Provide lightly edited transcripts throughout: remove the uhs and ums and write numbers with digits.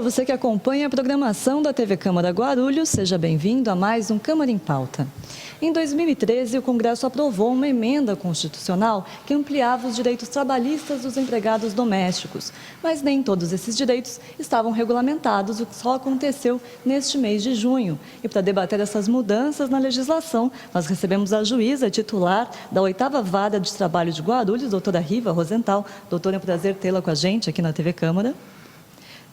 você que acompanha a programação da TV Câmara Guarulhos, seja bem-vindo a mais um Câmara em Pauta. Em 2013, o Congresso aprovou uma emenda constitucional que ampliava os direitos trabalhistas dos empregados domésticos, mas nem todos esses direitos estavam regulamentados, o que só aconteceu neste mês de junho. E para debater essas mudanças na legislação, nós recebemos a juíza titular da 8ª Vara de Trabalho de Guarulhos, doutora Riva Rosenthal. Doutora, é um prazer tê-la com a gente aqui na TV Câmara.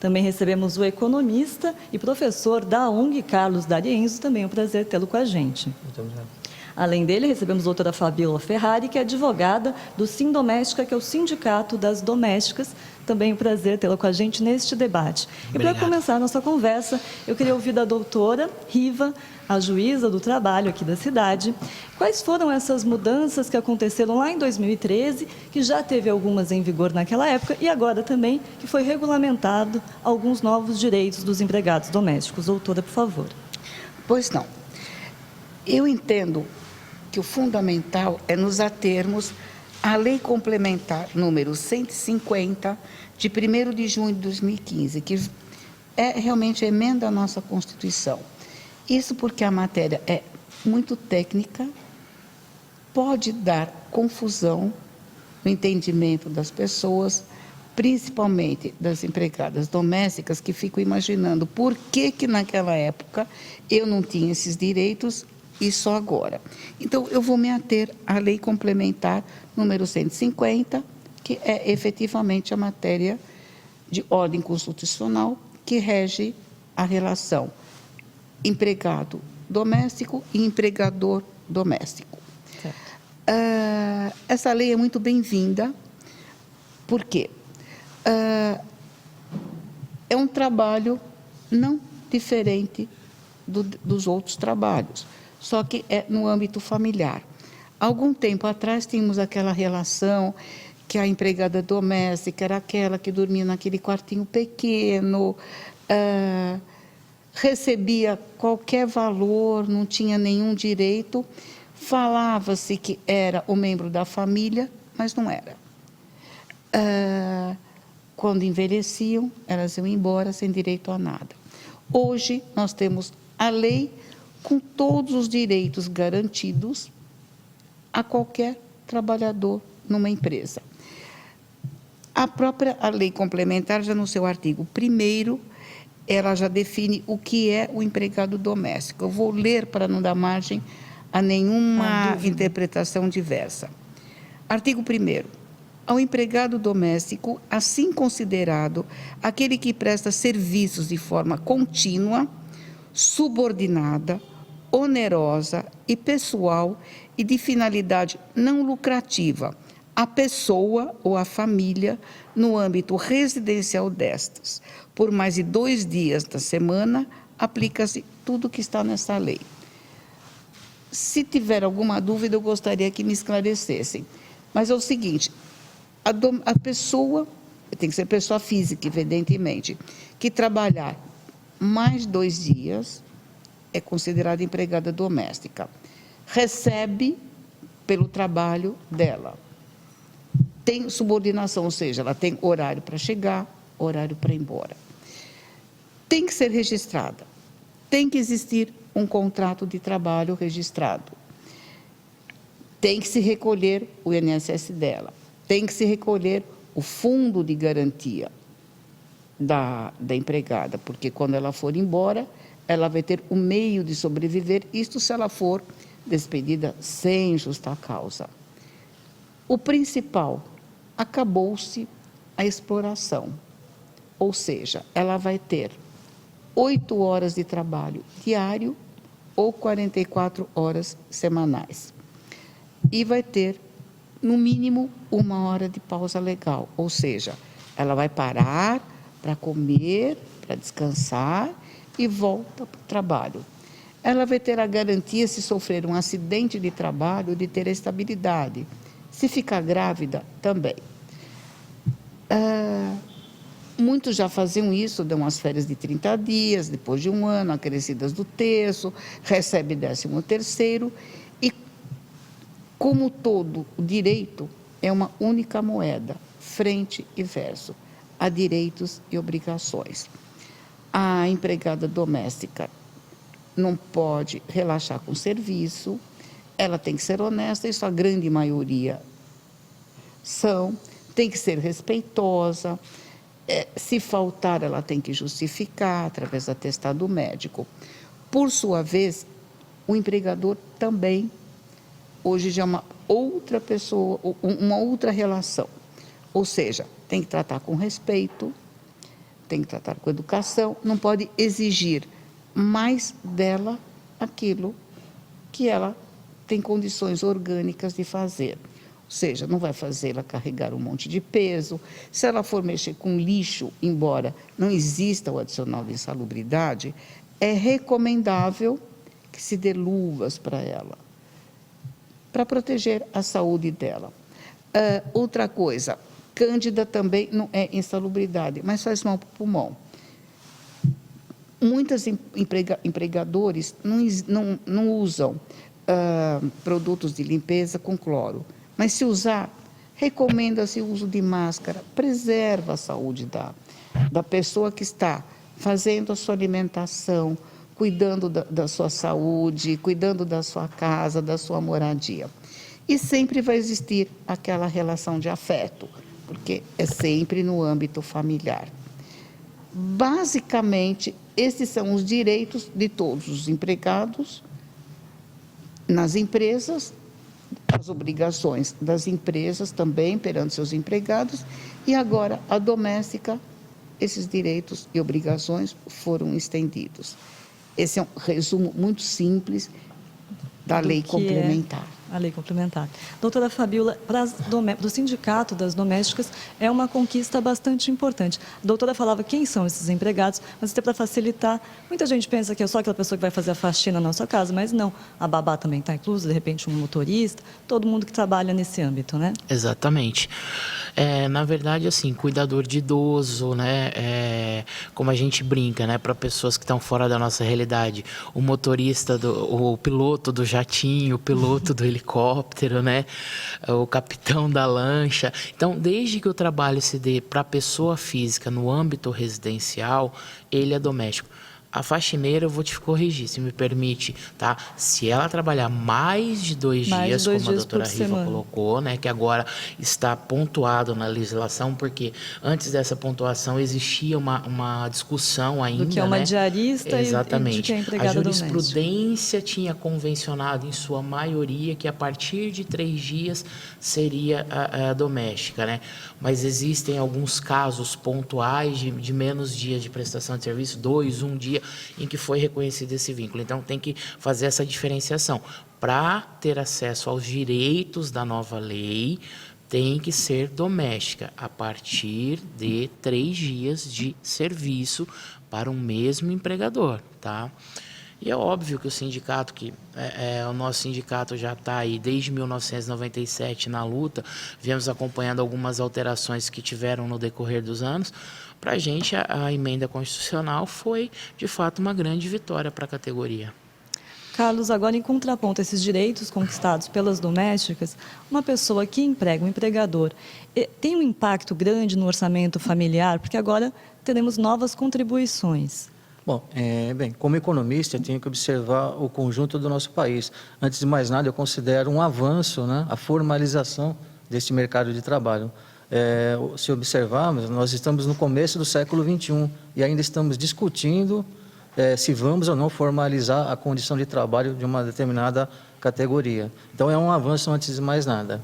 Também recebemos o economista e professor da ONG, Carlos D'Arienzo, também é um prazer tê-lo com a gente. Muito obrigado. Além dele, recebemos a doutora Fabiola Ferrari, que é advogada do Sindoméstica, que é o Sindicato das Domésticas. Também um prazer tê-la com a gente neste debate. Obrigado. E para começar a nossa conversa, eu queria ouvir da doutora Riva, a juíza do trabalho aqui da cidade, quais foram essas mudanças que aconteceram lá em 2013, que já teve algumas em vigor naquela época, e agora também que foi regulamentado alguns novos direitos dos empregados domésticos. Doutora, por favor. Pois não. Eu entendo que o fundamental é nos atermos à Lei Complementar número 150, de 1º de junho de 2015, que realmente emenda a nossa Constituição. Isso porque a matéria é muito técnica, pode dar confusão no entendimento das pessoas, principalmente das empregadas domésticas, que ficam imaginando por que naquela época eu não tinha esses direitos e só agora. Então, eu vou me ater à Lei Complementar número 150, que é efetivamente a matéria de ordem constitucional que rege a relação empregado doméstico e empregador doméstico. Essa lei é muito bem-vinda, porque é um trabalho não diferente dos outros trabalhos, só que é no âmbito familiar. Há algum tempo atrás, tínhamos aquela relação que a empregada doméstica era aquela que dormia naquele quartinho pequeno, recebia qualquer valor, não tinha nenhum direito, falava-se que era o membro da família, mas não era. Quando envelheciam, elas iam embora sem direito a nada. Hoje, nós temos a lei com todos os direitos garantidos a qualquer trabalhador numa empresa. A lei complementar, já no seu artigo 1º, ela já define o que é o empregado doméstico. Eu vou ler para não dar margem a nenhuma interpretação diversa. Artigo 1º. Ao empregado doméstico, assim considerado aquele que presta serviços de forma contínua, subordinada, onerosa e pessoal e de finalidade não lucrativa, a pessoa ou a família no âmbito residencial destas. Por mais de 2 dias da semana, aplica-se tudo que está nessa lei. Se tiver alguma dúvida, eu gostaria que me esclarecessem. Mas é o seguinte, a pessoa, tem que ser pessoa física, evidentemente, que trabalhar mais 2 dias é considerada empregada doméstica. Recebe pelo trabalho dela. Tem subordinação, ou seja, ela tem horário para chegar, horário para ir embora. Tem que ser registrada. Tem que existir um contrato de trabalho registrado. Tem que se recolher o INSS dela. Tem que se recolher o fundo de garantia da empregada, porque quando ela for embora, ela vai ter o meio de sobreviver, isto se ela for despedida sem justa causa. O principal, acabou-se a exploração, ou seja, ela vai ter 8 horas de trabalho diário ou 44 horas semanais. E vai ter, no mínimo, 1 hora de pausa legal, ou seja, ela vai parar para comer, para descansar e volta para o trabalho. Ela vai ter a garantia, se sofrer um acidente de trabalho, de ter a estabilidade. Se ficar grávida, também. Muitos já faziam isso, dão as férias de 30 dias, depois de 1 ano, acrescidas do terço, recebe 13º, e, como todo o direito, é uma única moeda, frente e verso, há direitos e obrigações. A empregada doméstica não pode relaxar com o serviço, ela tem que ser honesta, isso a grande maioria são, tem que ser respeitosa, se faltar ela tem que justificar através do atestado médico. Por sua vez, o empregador também, hoje já é uma outra pessoa, uma outra relação, ou seja, tem que tratar com respeito, tem que tratar com educação, não pode exigir mais dela aquilo que ela tem condições orgânicas de fazer. Ou seja, não vai fazê-la carregar um monte de peso. Se ela for mexer com lixo, embora não exista o adicional de insalubridade, é recomendável que se dê luvas para ela, para proteger a saúde dela. Outra coisa, Cândida também não é insalubridade, mas faz mal para o pulmão. Muitos empregadores não usam produtos de limpeza com cloro, mas se usar, recomenda-se o uso de máscara, preserva a saúde da pessoa que está fazendo a sua alimentação, cuidando da sua saúde, cuidando da sua casa, da sua moradia. E sempre vai existir aquela relação de afeto, porque é sempre no âmbito familiar. Basicamente, esses são os direitos de todos os empregados nas empresas, as obrigações das empresas também perante seus empregados, e agora a doméstica, esses direitos e obrigações foram estendidos. Esse é um resumo muito simples da lei complementar. A lei complementar. Doutora Fabíola, para o Sindicato das Domésticas é uma conquista bastante importante. A doutora falava quem são esses empregados, mas até para facilitar, muita gente pensa que é só aquela pessoa que vai fazer a faxina na sua casa, mas não. A babá também está inclusa, de repente um motorista, todo mundo que trabalha nesse âmbito, né? Exatamente. Na verdade, assim, cuidador de idoso, né? Como a gente brinca, né? Para pessoas que estão fora da nossa realidade, o motorista, o piloto do jatinho, o piloto do helicóptero, né? O capitão da lancha. Então, desde que o trabalho se dê para a pessoa física no âmbito residencial, ele é doméstico. A faxineira, eu vou te corrigir, se me permite, tá? Se ela trabalhar mais de 2 dias, como a doutora Riva colocou, né? Que agora está pontuado na legislação, porque antes dessa pontuação existia uma discussão ainda, do que é uma diarista. Exatamente. E de que é empregada doméstica. A jurisprudência tinha convencionado, em sua maioria, que a partir de 3 dias seria a doméstica, né? Mas existem alguns casos pontuais de menos dias de prestação de serviço, 2, 1 dia, em que foi reconhecido esse vínculo. Então, tem que fazer essa diferenciação. Para ter acesso aos direitos da nova lei, tem que ser doméstica, a partir de 3 dias de serviço para um mesmo empregador, tá? E é óbvio que o sindicato, o nosso sindicato já está aí desde 1997 na luta, viemos acompanhando algumas alterações que tiveram no decorrer dos anos. Para a gente, a emenda constitucional foi, de fato, uma grande vitória para a categoria. Carlos, agora em contraponto a esses direitos conquistados pelas domésticas, uma pessoa que emprega um empregador tem um impacto grande no orçamento familiar, porque agora teremos novas contribuições. Bom, como economista, eu tenho que observar o conjunto do nosso país. Antes de mais nada, eu considero um avanço, né, a formalização desse mercado de trabalho. Se observarmos, nós estamos no começo do século XXI e ainda estamos discutindo se vamos ou não formalizar a condição de trabalho de uma determinada categoria. Então, é um avanço antes de mais nada.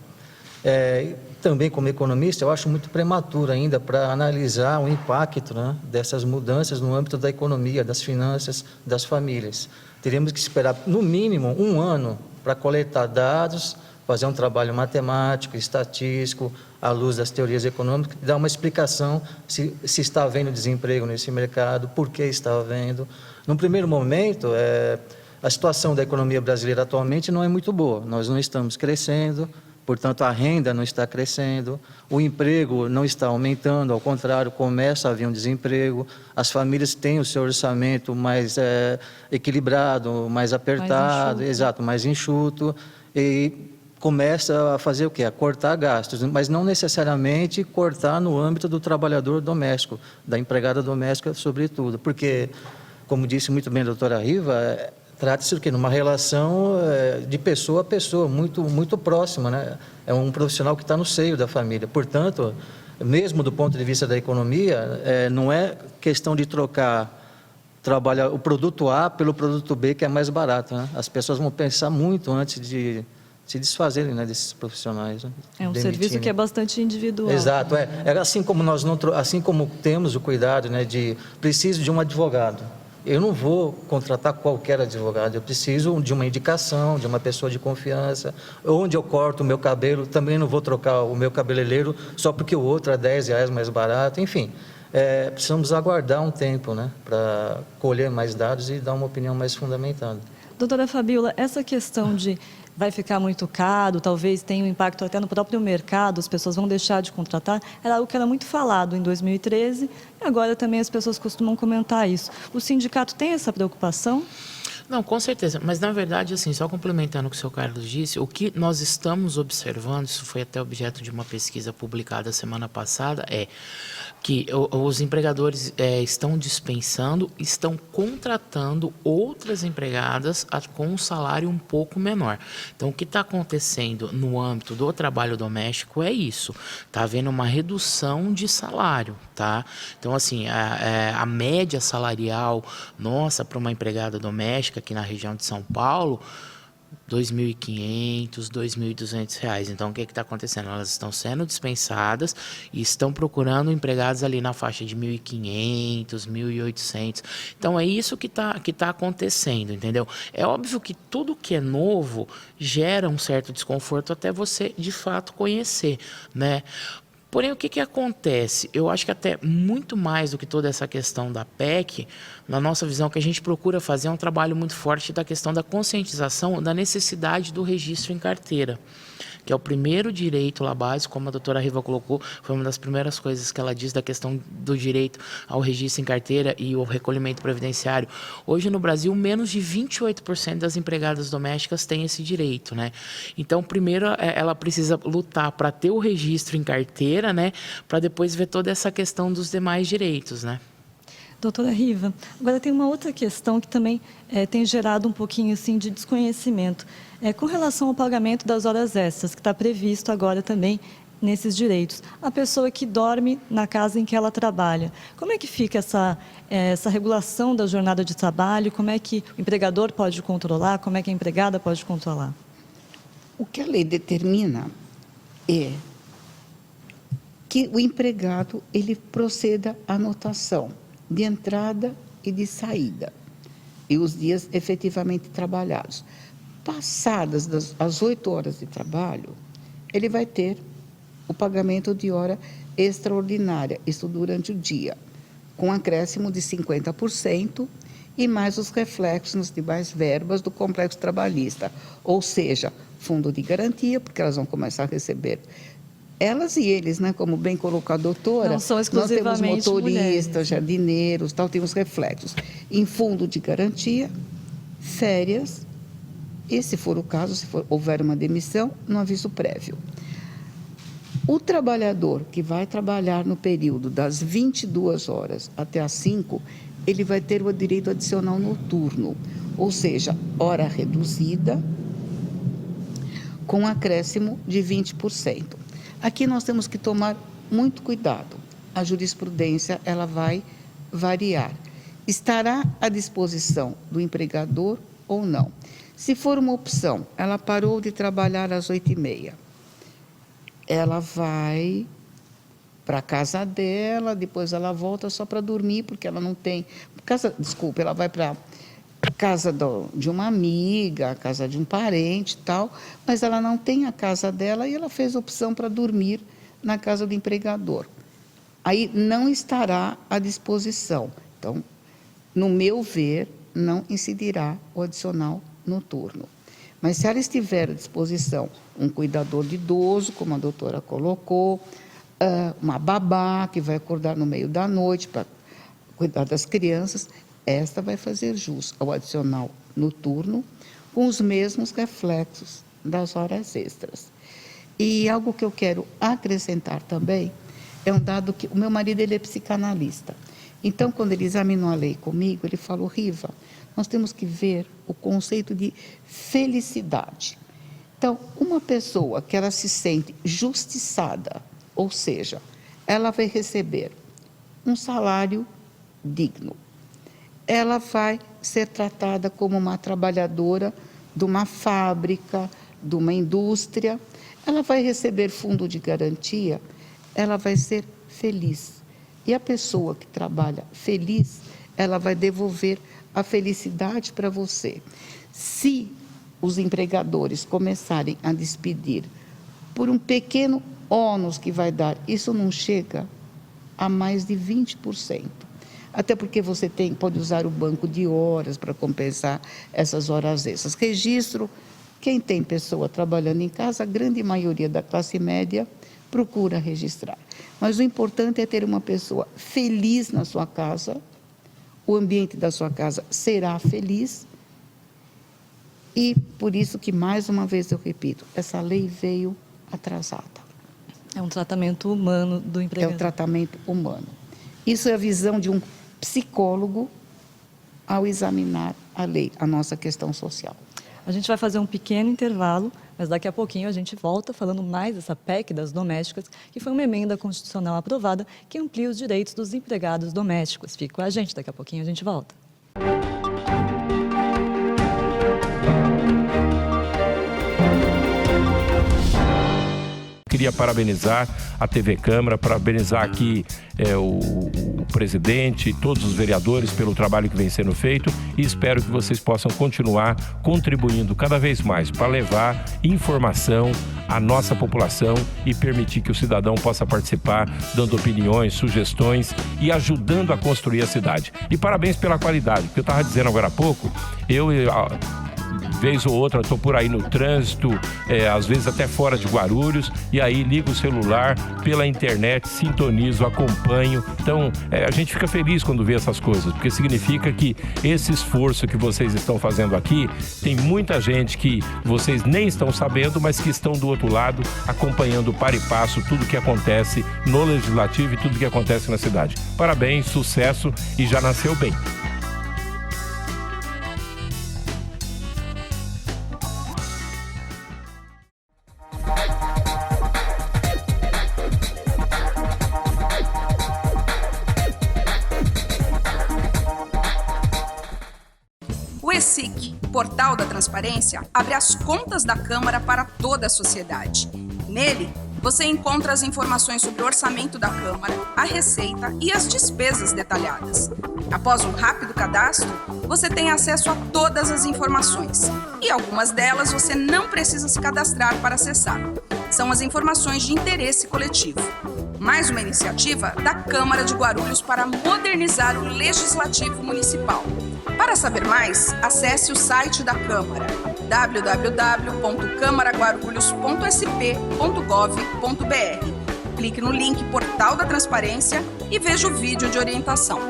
Também, como economista, eu acho muito prematuro ainda para analisar o impacto, né, dessas mudanças no âmbito da economia, das finanças, das famílias. Teríamos que esperar, no mínimo, 1 ano para coletar dados, fazer um trabalho matemático, estatístico, à luz das teorias econômicas, dar uma explicação se está havendo desemprego nesse mercado, por que está havendo. Num primeiro momento, a situação da economia brasileira atualmente não é muito boa. Nós não estamos crescendo, portanto, a renda não está crescendo, o emprego não está aumentando, ao contrário, começa a haver um desemprego, as famílias têm o seu orçamento mais equilibrado, mais apertado, mais enxuto, e começa a fazer o quê? A cortar gastos, mas não necessariamente cortar no âmbito do trabalhador doméstico, da empregada doméstica, sobretudo, porque, como disse muito bem a doutora Riva, trata-se do quê? Numa relação de pessoa a pessoa, muito, muito próxima, né? É um profissional que está no seio da família. Portanto, mesmo do ponto de vista da economia, não é questão de trocar o produto A pelo produto B, que é mais barato, né? As pessoas vão pensar muito antes de se desfazerem, né, desses profissionais. Né? É um serviço que é bastante individual. Exato, é assim como nós não, assim como temos o cuidado, né, de preciso de um advogado. Eu não vou contratar qualquer advogado, eu preciso de uma indicação, de uma pessoa de confiança. Onde eu corto o meu cabelo, também não vou trocar o meu cabeleireiro só porque o outro é R$10 mais barato. Enfim, precisamos aguardar um tempo, né, para colher mais dados e dar uma opinião mais fundamentada. Doutora Fabíola, essa questão de vai ficar muito caro, talvez tenha um impacto até no próprio mercado, as pessoas vão deixar de contratar, era algo que era muito falado em 2013 e agora também as pessoas costumam comentar isso. O sindicato tem essa preocupação? Não, com certeza, mas na verdade, assim, só complementando o que o senhor Carlos disse, o que nós estamos observando, isso foi até objeto de uma pesquisa publicada semana passada, é que os empregadores estão dispensando, estão contratando outras empregadas com um salário um pouco menor. Então, o que está acontecendo no âmbito do trabalho doméstico é isso, está havendo uma redução de salário, tá? Então, assim, a média salarial nossa para uma empregada doméstica aqui na região de São Paulo, R$ 2.500, R$ 2.200. Então, o que está acontecendo? Elas estão sendo dispensadas e estão procurando empregados ali na faixa de R$ 1.500, R$ 1.800. Então, é isso que tá acontecendo, entendeu? É óbvio que tudo que é novo gera um certo desconforto até você, de fato, conhecer, né? Porém, o que acontece? Eu acho que até muito mais do que toda essa questão da PEC, na nossa visão, o que a gente procura fazer é um trabalho muito forte da questão da conscientização da necessidade do registro em carteira, que é o primeiro direito lá básico, como a doutora Riva colocou, foi uma das primeiras coisas que ela diz da questão do direito ao registro em carteira e o recolhimento previdenciário. Hoje no Brasil, menos de 28% das empregadas domésticas têm esse direito, né? Então, primeiro ela precisa lutar para ter o registro em carteira, né? Para depois ver toda essa questão dos demais direitos, né? Doutora Riva, agora tem uma outra questão que também tem gerado um pouquinho assim, de desconhecimento. Com relação ao pagamento das horas extras, que está previsto agora também nesses direitos. A pessoa que dorme na casa em que ela trabalha. Como é que fica essa regulação da jornada de trabalho? Como é que o empregador pode controlar? Como é que a empregada pode controlar? O que a lei determina é que o empregado ele proceda à anotação de entrada e de saída, e os dias efetivamente trabalhados. Passadas as 8 horas de trabalho, ele vai ter o pagamento de hora extraordinária, isso durante o dia, com acréscimo de 50% e mais os reflexos nas demais verbas do complexo trabalhista, ou seja, fundo de garantia, porque elas vão começar a receber. Elas e eles, né, como bem colocou a doutora, não são exclusivamente nós temos motoristas, mulheres, jardineiros, tal, temos reflexos. Em fundo de garantia, férias, e se for o caso, se houver uma demissão, no aviso prévio. O trabalhador que vai trabalhar no período das 22 horas até as 5, ele vai ter o direito adicional noturno, ou seja, hora reduzida, com acréscimo de 20%. Aqui nós temos que tomar muito cuidado. A jurisprudência ela vai variar. Estará à disposição do empregador ou não? Se for uma opção, ela parou de trabalhar às 8h30. Ela vai para a casa dela, depois ela volta só para dormir, porque ela não tem... ela vai para a casa de uma amiga, a casa de um parente e tal, mas ela não tem a casa dela e ela fez opção para dormir na casa do empregador. Aí não estará à disposição. Então, no meu ver, não incidirá o adicional noturno. Mas se ela estiver à disposição, um cuidador de idoso, como a doutora colocou, uma babá que vai acordar no meio da noite para cuidar das crianças, esta vai fazer jus ao adicional noturno com os mesmos reflexos das horas extras. E algo que eu quero acrescentar também é um dado que o meu marido ele é psicanalista. Então, quando ele examinou a lei comigo, ele falou: Riva, nós temos que ver o conceito de felicidade. Então, uma pessoa que ela se sente justiçada, ou seja, ela vai receber um salário digno, ela vai ser tratada como uma trabalhadora de uma fábrica, de uma indústria, ela vai receber fundo de garantia, ela vai ser feliz. E a pessoa que trabalha feliz, ela vai devolver a felicidade para você. Se os empregadores começarem a despedir por um pequeno ônus que vai dar, isso não chega a mais de 20%. Até porque você pode usar o banco de horas para compensar essas horas extras. Registro, quem tem pessoa trabalhando em casa, a grande maioria da classe média procura registrar. Mas o importante é ter uma pessoa feliz na sua casa, o ambiente da sua casa será feliz, e por isso que, mais uma vez eu repito, essa lei veio atrasada. É um tratamento humano do empregado. É o tratamento humano. Isso é a visão de um psicólogo ao examinar a lei, a nossa questão social. A gente vai fazer um pequeno intervalo, mas daqui a pouquinho a gente volta falando mais dessa PEC das domésticas, que foi uma emenda constitucional aprovada que amplia os direitos dos empregados domésticos. Fique com a gente, daqui a pouquinho a gente volta. Queria parabenizar a TV Câmara, parabenizar aqui o presidente e todos os vereadores pelo trabalho que vem sendo feito, e espero que vocês possam continuar contribuindo cada vez mais para levar informação à nossa população e permitir que o cidadão possa participar, dando opiniões, sugestões e ajudando a construir a cidade. E parabéns pela qualidade, porque eu estava dizendo agora há pouco, vez ou outra estou por aí no trânsito, às vezes até fora de Guarulhos, e aí ligo o celular pela internet, sintonizo, acompanho. Então, a gente fica feliz quando vê essas coisas, porque significa que esse esforço que vocês estão fazendo aqui, tem muita gente que vocês nem estão sabendo, mas que estão do outro lado, acompanhando para e passo tudo que acontece no Legislativo e tudo que acontece na cidade. Parabéns, sucesso, e já nasceu bem. O ESIC, Portal da Transparência, abre as contas da Câmara para toda a sociedade. Nele, você encontra as informações sobre o orçamento da Câmara, a receita e as despesas detalhadas. Após um rápido cadastro, você tem acesso a todas as informações. E algumas delas você não precisa se cadastrar para acessar. São as informações de interesse coletivo. Mais uma iniciativa da Câmara de Guarulhos para modernizar o Legislativo Municipal. Para saber mais, acesse o site da Câmara, www.câmaraguarulhos.sp.gov.br. Clique no link Portal da Transparência e veja o vídeo de orientação.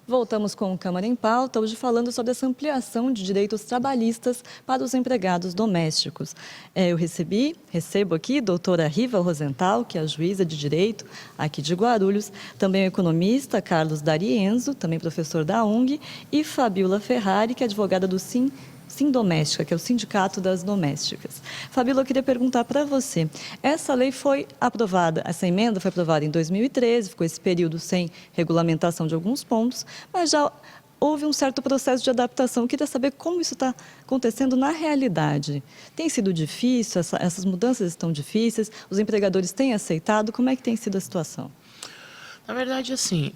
Voltamos com o Câmara em Pauta, hoje falando sobre essa ampliação de direitos trabalhistas para os empregados domésticos. Eu recebo aqui a doutora Riva Rosenthal, que é a juíza de direito aqui de Guarulhos, também o economista Carlos D'Arienzo, também professor da UNG, e Fabiola Ferrari, que é advogada do Sindoméstica, que é o Sindicato das Domésticas. Fabiola, eu queria perguntar para você, essa lei foi aprovada, essa emenda foi aprovada em 2013, ficou esse período sem regulamentação de alguns pontos, mas já houve um certo processo de adaptação. Eu queria saber como isso está acontecendo na realidade. Tem sido difícil, essas mudanças estão difíceis, os empregadores têm aceitado, como é que tem sido a situação? Na verdade, assim,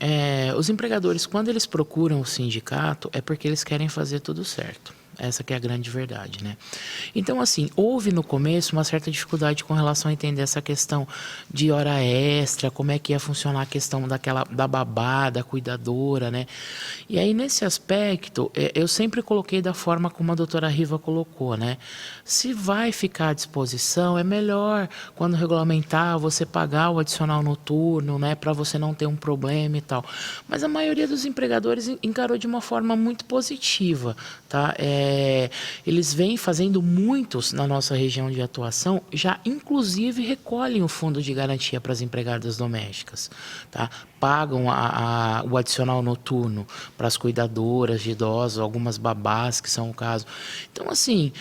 os empregadores, quando eles procuram o sindicato, é porque eles querem fazer tudo certo. Essa que é a grande verdade, né? Então, assim, houve no começo uma certa dificuldade com relação a entender essa questão de hora extra, como é que ia funcionar a questão da babá, da cuidadora, né? E aí, nesse aspecto, eu sempre coloquei da forma como a doutora Riva colocou, né? Se vai ficar à disposição, é melhor, quando regulamentar, você pagar o adicional noturno, né? Para você não ter um problema e tal. Mas a maioria dos empregadores encarou de uma forma muito positiva, tá? Eles vêm fazendo muitos na nossa região de atuação, já inclusive recolhem o fundo de garantia para as empregadas domésticas, tá? Pagam o adicional noturno para as cuidadoras de idosos, algumas babás, que são o caso. Então, assim,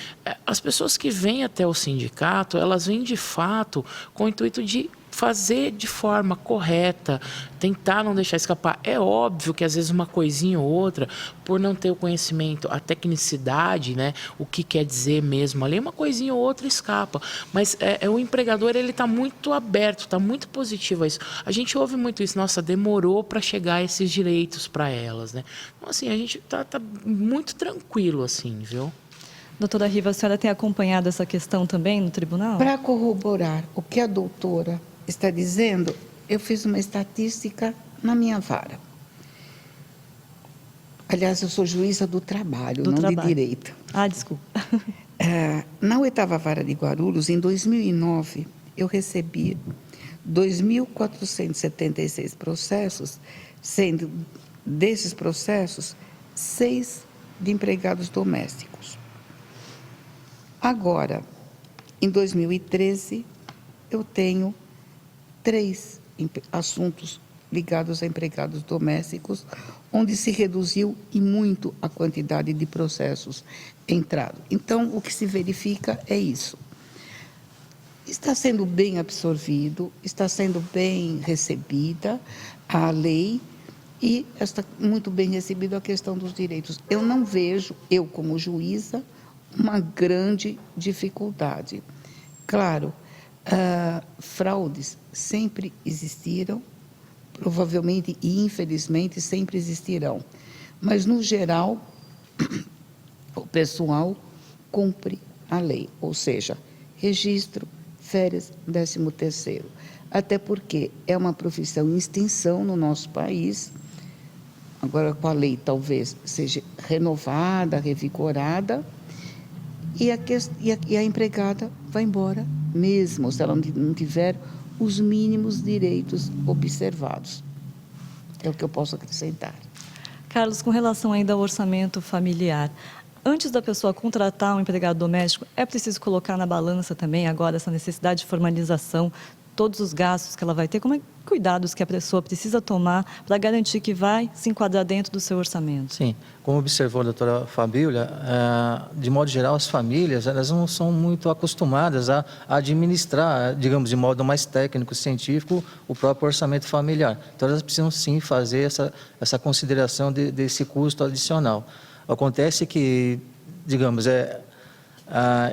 as pessoas que vêm até o sindicato, elas vêm de fato com o intuito de fazer de forma correta, tentar não deixar escapar. É óbvio que às vezes uma coisinha ou outra, por não ter o conhecimento, a tecnicidade, né, o que quer dizer mesmo ali, uma coisinha ou outra escapa. Mas o empregador, ele está muito aberto, está muito positivo a isso. A gente ouve muito isso, nossa, demorou para chegar esses direitos para elas, né? Então, assim, a gente tá muito tranquilo, assim, viu? Doutora Riva, a senhora tem acompanhado essa questão também no tribunal? Para corroborar o que a doutora está dizendo, eu fiz uma estatística na minha vara. Aliás, eu sou juíza do trabalho, não de direito. Ah, desculpa. Na 8ª Vara de Guarulhos, em 2009, eu recebi 2.476 processos, sendo desses processos, 6 de empregados domésticos. Agora, em 2013, eu tenho 3 assuntos ligados a empregados domésticos, onde se reduziu e muito a quantidade de processos entrados. Então, o que se verifica é isso. Está sendo bem absorvido, está sendo bem recebida a lei e está muito bem recebida a questão dos direitos. Eu não vejo, eu como juíza, uma grande dificuldade. Claro, fraudes sempre existiram, provavelmente e infelizmente sempre existirão, mas no geral o pessoal cumpre a lei, ou seja, registro, férias, 13º, até porque é uma profissão em extinção no nosso país. Agora, com a lei talvez seja renovada, revigorada, e a empregada vai embora mesmo, se ela não tiver os mínimos direitos observados. É o que eu posso acrescentar. Carlos, com relação ainda ao orçamento familiar, antes da pessoa contratar um empregado doméstico, é preciso colocar na balança também agora essa necessidade de formalização, todos os gastos que ela vai ter, cuidados que a pessoa precisa tomar para garantir que vai se enquadrar dentro do seu orçamento? Sim, como observou a doutora Fabíola, de modo geral, as famílias elas não são muito acostumadas a administrar, digamos, de modo mais técnico, científico, o próprio orçamento familiar. Então, elas precisam sim fazer essa consideração desse custo adicional. Acontece que, digamos,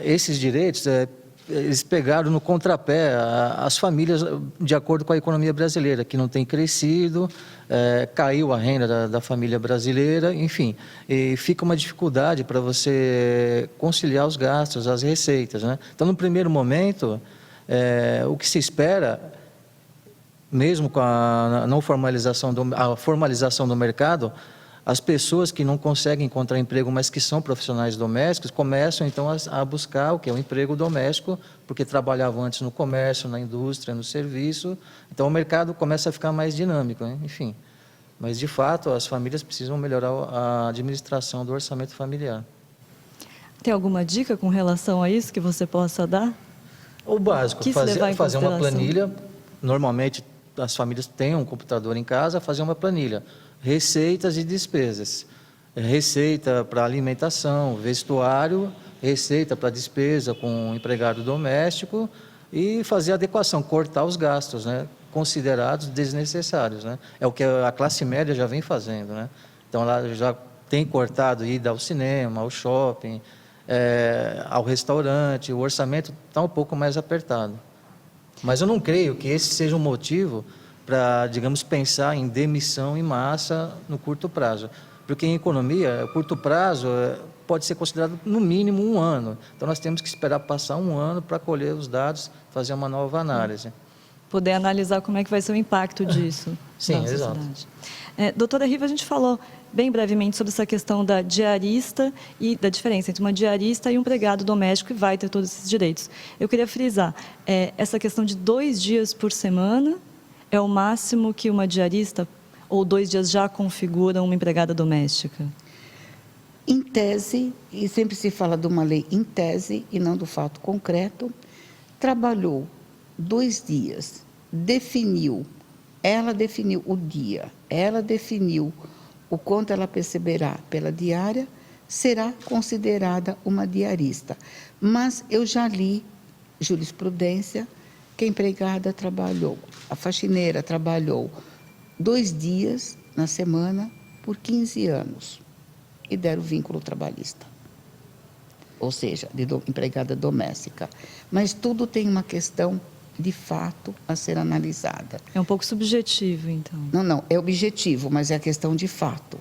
esses direitos eles pegaram no contrapé as famílias de acordo com a economia brasileira, que não tem crescido, caiu a renda da família brasileira, enfim, e fica uma dificuldade para você conciliar os gastos, as receitas, né? Então, no primeiro momento, o que se espera, mesmo com a não formalização, a formalização do mercado, as pessoas que não conseguem encontrar emprego, mas que são profissionais domésticos, começam então a buscar o que é o emprego doméstico, porque trabalhavam antes no comércio, na indústria, no serviço. Então o mercado começa a ficar mais dinâmico, né? Enfim. Mas de fato as famílias precisam melhorar a administração do orçamento familiar. Tem alguma dica com relação a isso que você possa dar? O básico, fazer uma planilha. Normalmente as famílias têm um computador em casa, fazer uma planilha. Receitas e despesas. Receita para alimentação, vestuário, receita para despesa com empregado doméstico e fazer adequação, cortar os gastos, né, considerados desnecessários, né? É o que a classe média já vem fazendo, né? Então, ela já tem cortado ida ao cinema, ao shopping, ao restaurante, o orçamento está um pouco mais apertado. Mas eu não creio que esse seja um motivo para, digamos, pensar em demissão em massa no curto prazo. Porque em economia, curto prazo pode ser considerado no mínimo 1 ano. Então, nós temos que esperar passar 1 ano para colher os dados, fazer uma nova análise. Poder analisar como é que vai ser o impacto disso. Sim, na exato. sociedade. Doutora Riva, a gente falou bem brevemente sobre essa questão da diarista e da diferença entre uma diarista e um empregado doméstico, e vai ter todos esses direitos. Eu queria frisar, essa questão de 2 dias por semana é o máximo que uma diarista, ou 2 dias já configuram uma empregada doméstica? Em tese, e sempre se fala de uma lei em tese e não do fato concreto, trabalhou 2 dias, ela definiu o dia, ela definiu o quanto ela perceberá pela diária, será considerada uma diarista. Mas eu já li jurisprudência que a empregada trabalhou, a faxineira trabalhou 2 dias na semana por 15 anos e deram vínculo trabalhista, ou seja, de empregada doméstica. Mas tudo tem uma questão de fato a ser analisada. É um pouco subjetivo, então. Não, é objetivo, mas é a questão de fato.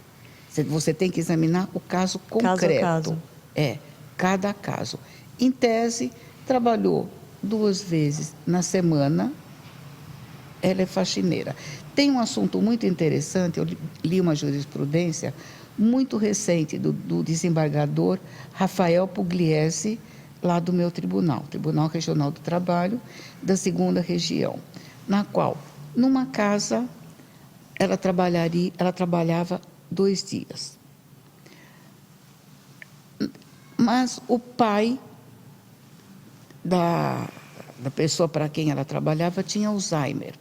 Você tem que examinar o caso concreto. Caso a caso. Cada caso. Em tese, trabalhou 2 vezes na semana, ela é faxineira. Tem um assunto muito interessante, eu li uma jurisprudência muito recente do desembargador Rafael Pugliese, lá do meu tribunal, Tribunal Regional do Trabalho, da 2ª Região, na qual, numa casa, ela trabalhava 2 dias. Mas o pai da pessoa para quem ela trabalhava tinha Alzheimer,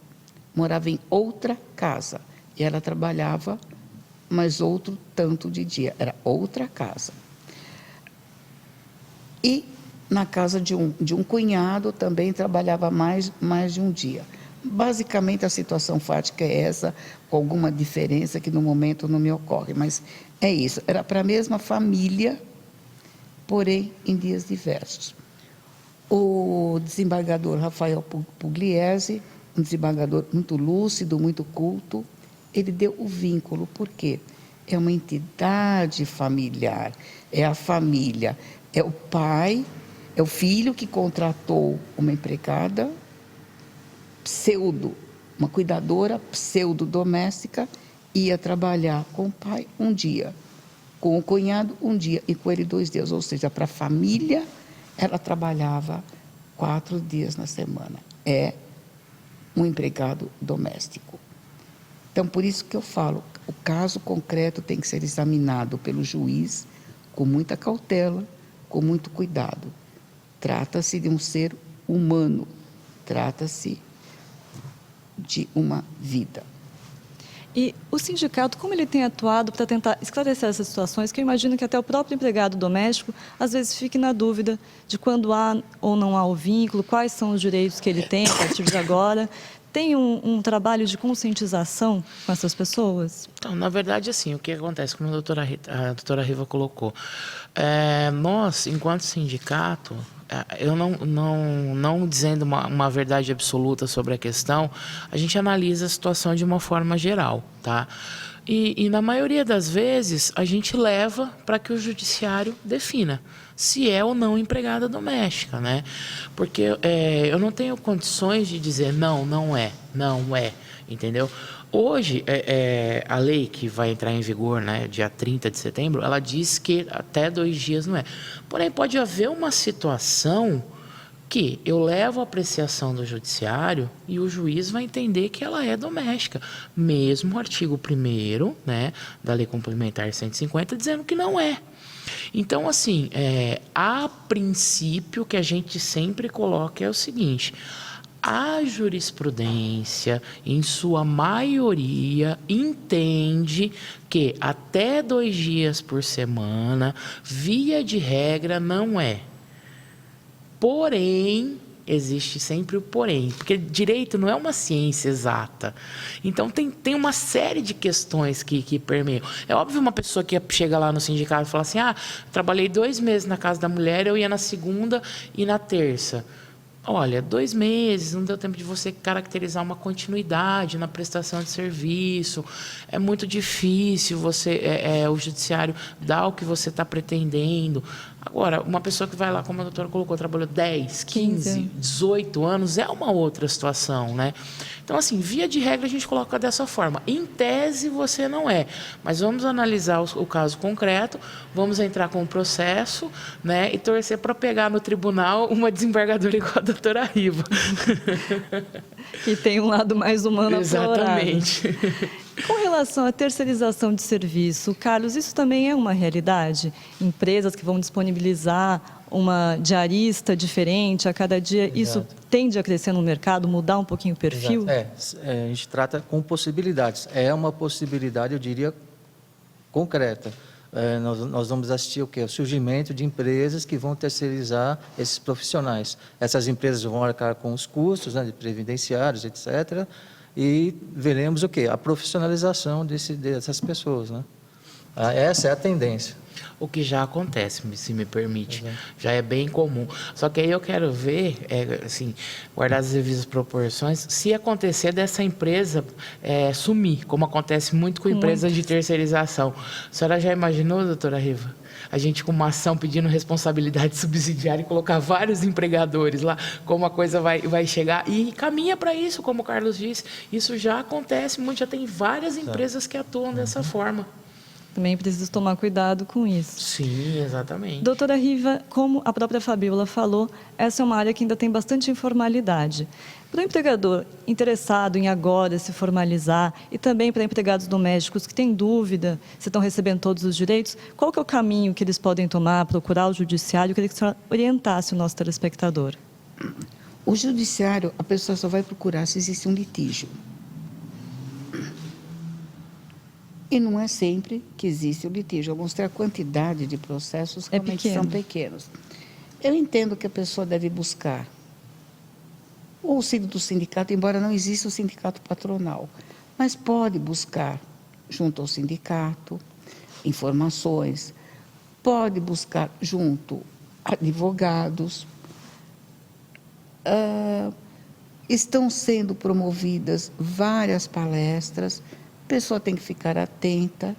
morava em outra casa, e ela trabalhava mais outro tanto de dia, era outra casa. E na casa de um cunhado também trabalhava mais de um dia. Basicamente, a situação fática é essa, com alguma diferença que no momento não me ocorre, mas é isso. Era para a mesma família, porém em dias diversos. O desembargador Rafael Pugliese, um desembargador muito lúcido, muito culto, ele deu o vínculo, por quê? É uma entidade familiar, é a família, é o pai, é o filho que contratou uma empregada uma cuidadora pseudo-doméstica, ia trabalhar com o pai 1 dia, com o cunhado 1 dia e com ele 2 dias. Ou seja, para a família, ela trabalhava 4 dias na semana. É um empregado doméstico. Então, por isso que eu falo, o caso concreto tem que ser examinado pelo juiz com muita cautela, com muito cuidado. Trata-se de um ser humano, trata-se de uma vida. E o sindicato, como ele tem atuado para tentar esclarecer essas situações, que eu imagino que até o próprio empregado doméstico, às vezes, fique na dúvida de quando há ou não há o vínculo, quais são os direitos que ele tem a partir de agora. Tem um trabalho de conscientização com essas pessoas? Então, na verdade, assim, o que acontece, como a doutora Riva colocou, nós, enquanto sindicato, eu não dizendo uma verdade absoluta sobre a questão, a gente analisa a situação de uma forma geral, tá? E na maioria das vezes, a gente leva para que o judiciário defina se é ou não empregada doméstica, né? Porque eu não tenho condições de dizer não é, entendeu? Hoje, a lei que vai entrar em vigor, né, dia 30 de setembro, ela diz que até 2 dias não é. Porém, pode haver uma situação que eu levo a apreciação do judiciário e o juiz vai entender que ela é doméstica, mesmo o artigo 1º, né, da Lei Complementar 150, dizendo que não é. Então, assim, a princípio, que a gente sempre coloca é o seguinte: a jurisprudência, em sua maioria, entende que até 2 dias por semana, via de regra, não é. Porém, existe sempre o porém, porque direito não é uma ciência exata. Então, tem uma série de questões que permeiam. É óbvio uma pessoa que chega lá no sindicato e fala assim, trabalhei 2 meses na casa da mulher, eu ia na segunda e na terça. Olha, 2 meses, não deu tempo de você caracterizar uma continuidade na prestação de serviço. É muito difícil o judiciário dar o que você está pretendendo. Agora, uma pessoa que vai lá, como a doutora colocou, trabalhou 10, 15, 18 anos, é uma outra situação, né? Então, assim, via de regra, a gente coloca dessa forma. Em tese, você não é. Mas vamos analisar o caso concreto, vamos entrar com o processo, né? E torcer para pegar no tribunal uma desembargadora igual a doutora Riva. Que tem um lado mais humano aflorado. Exatamente. Com relação à terceirização de serviço, Carlos, isso também é uma realidade? Empresas que vão disponibilizar uma diarista diferente a cada dia, Exato. isso tende a crescer no mercado, mudar um pouquinho o perfil? A gente trata com possibilidades. É uma possibilidade, eu diria, concreta. Nós vamos assistir o quê? O surgimento de empresas que vão terceirizar esses profissionais. Essas empresas vão arcar com os custos, né, de previdenciários, etc., e veremos o quê? A profissionalização dessas pessoas, né? Essa é a tendência. O que já acontece, se me permite, já é bem comum. Só que aí eu quero ver, assim, guardar as devidas proporções, se acontecer dessa empresa sumir, como acontece muito com empresas de terceirização. A senhora já imaginou, doutora Riva? A gente com uma ação pedindo responsabilidade subsidiária e colocar vários empregadores lá, como a coisa vai chegar. E caminha para isso, como o Carlos disse. Isso já acontece muito, já tem várias empresas que atuam dessa forma. Também precisa tomar cuidado com isso. Sim, exatamente. Doutora Riva, como a própria Fabíola falou, essa é uma área que ainda tem bastante informalidade. Para o empregador interessado em agora se formalizar e também para empregados domésticos que têm dúvida se estão recebendo todos os direitos, qual que é o caminho que eles podem tomar, procurar o judiciário? Eu queria que a senhora orientasse o nosso telespectador. O judiciário, a pessoa só vai procurar se existe um litígio. E não é sempre que existe o litígio. Eu mostrei a quantidade de processos que realmente são pequenos. Eu entendo que a pessoa deve buscar o auxílio do sindicato, embora não exista o sindicato patronal, mas pode buscar, junto ao sindicato, informações, pode buscar junto a advogados. Estão sendo promovidas várias palestras, a pessoa tem que ficar atenta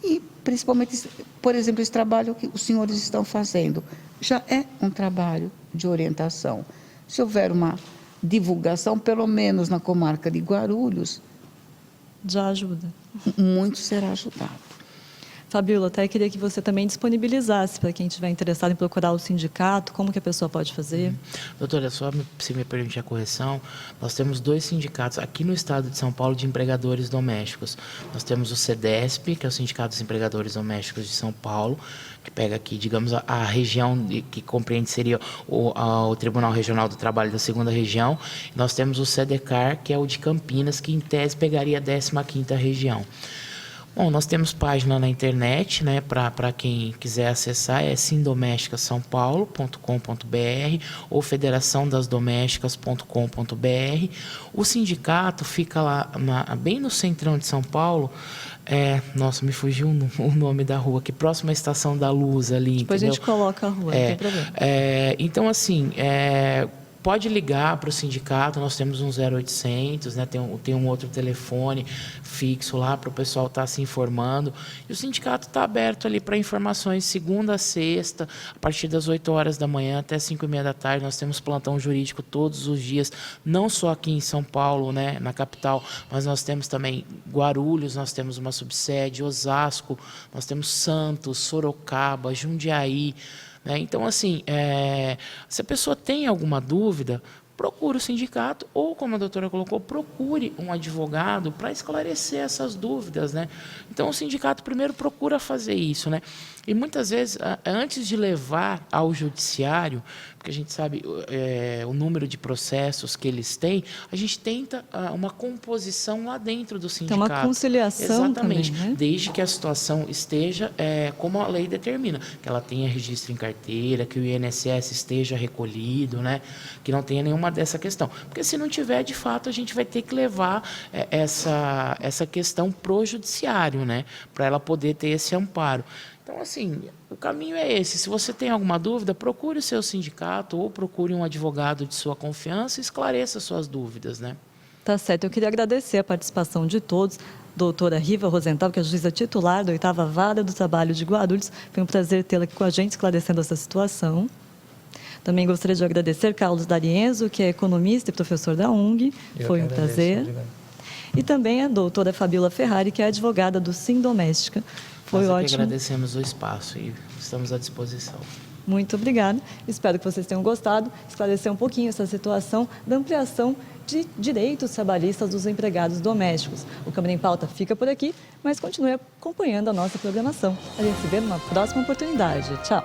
e, principalmente, por exemplo, esse trabalho que os senhores estão fazendo já é um trabalho de orientação. Se houver uma divulgação, pelo menos na comarca de Guarulhos, já ajuda. Muito será ajudado. Fabíola, até queria que você também disponibilizasse para quem estiver interessado em procurar o sindicato, como que a pessoa pode fazer? Doutora, só se me permitir a correção, nós temos 2 sindicatos aqui no estado de São Paulo de empregadores domésticos. Nós temos o CEDESP, que é o Sindicato dos Empregadores Domésticos de São Paulo, que pega aqui, digamos, a região que compreende seria o Tribunal Regional do Trabalho da 2ª Região. Nós temos o SEDECAR, que é o de Campinas, que em tese pegaria a 15ª Região. Bom, nós temos página na internet, né, para quem quiser acessar, é simdomesticasaopaulo.com.br ou federaçãodasdomésticas.com.br. O sindicato fica lá bem no centrão de São Paulo. Nossa, me fugiu o nome da rua, que próximo à Estação da Luz ali, depois entendeu? a gente coloca a rua, não tem problema. Então, assim, pode ligar para o sindicato, nós temos um 0800, né? Tem um outro telefone fixo lá para o pessoal estar se informando. E o sindicato está aberto ali para informações segunda a sexta, a partir das 8 horas da manhã até 5h30 da tarde. Nós temos plantão jurídico todos os dias, não só aqui em São Paulo, né, na capital, mas nós temos também Guarulhos, nós temos uma subsede, Osasco, nós temos Santos, Sorocaba, Jundiaí. Então, assim, se a pessoa tem alguma dúvida, procure o sindicato ou, como a doutora colocou, procure um advogado para esclarecer essas dúvidas, né? Então, o sindicato primeiro procura fazer isso, né? E muitas vezes, antes de levar ao judiciário, porque a gente sabe o número de processos que eles têm, a gente tenta uma composição lá dentro do sindicato. Tem uma conciliação. Exatamente, também, né? Desde que a situação esteja como a lei determina, que ela tenha registro em carteira, que o INSS esteja recolhido, né? Que não tenha nenhuma dessa questão. Porque se não tiver, de fato, a gente vai ter que levar essa questão para o judiciário, né? Para ela poder ter esse amparo. Então, assim, o caminho é esse. Se você tem alguma dúvida, procure o seu sindicato ou procure um advogado de sua confiança e esclareça suas dúvidas, né? Tá certo. Eu queria agradecer a participação de todos. Doutora Riva Rosenthal, que é a juíza titular da 8ª Vara do Trabalho de Guarulhos. Foi um prazer tê-la aqui com a gente, esclarecendo essa situação. Também gostaria de agradecer Carlos D'Arienzo, que é economista e professor da UNG. Foi um prazer. Obrigado. E também a doutora Fabíola Ferrari, que é advogada do Sim Doméstica. Foi Nós ótimo. agradecemos o espaço e estamos à disposição. Muito obrigada. Espero que vocês tenham gostado. Esclarecer um pouquinho essa situação da ampliação de direitos trabalhistas dos empregados domésticos. O Câmara em Pauta fica por aqui, mas continue acompanhando a nossa programação. A gente se vê numa próxima oportunidade. Tchau.